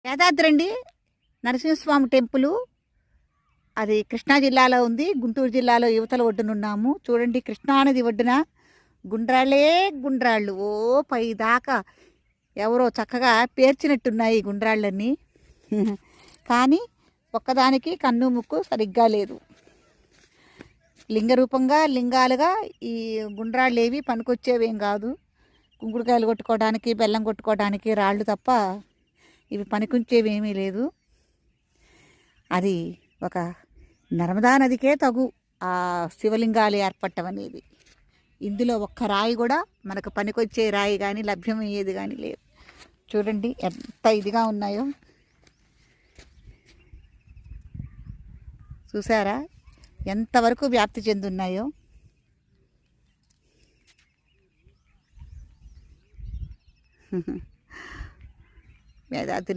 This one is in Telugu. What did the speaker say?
యాదాద్రి అండి, నరసింహస్వామి టెంపుల్. అది కృష్ణా జిల్లాలో ఉంది. గుంటూరు జిల్లాలో యువతల ఒడ్డునున్నాము. చూడండి, కృష్ణానది ఒడ్డున గుండ్రాళ్ళే గుండ్రాళ్ళు ఓ పై దాకా ఎవరో చక్కగా పేర్చినట్టున్నాయి ఈ గుండ్రాళ్ళన్నీ. కానీ ఒక్కదానికి కన్ను ముక్కు సరిగ్గా లేదు. లింగరూపంగా లింగాలుగా ఈ గుండ్రాళ్ళు ఏవి పనికొచ్చేవేం కాదు. కుంకుడుకాయలు కొట్టుకోవడానికి, బెల్లం కొట్టుకోవడానికి రాళ్ళు తప్ప ఇవి పనికొచ్చేవేమీ లేదు. అది ఒక నర్మదా నదికే తగు ఆ శివలింగాలు ఏర్పడటం అనేది. ఇందులో ఒక్క రాయి కూడా మనకు పనికొచ్చే రాయి కానీ లభ్యమయ్యేది కానీ లేదు. చూడండి ఎంత ఇదిగా ఉన్నాయో. చూసారా ఎంతవరకు వ్యాప్తి చెందున్నాయో. వేదాద్రి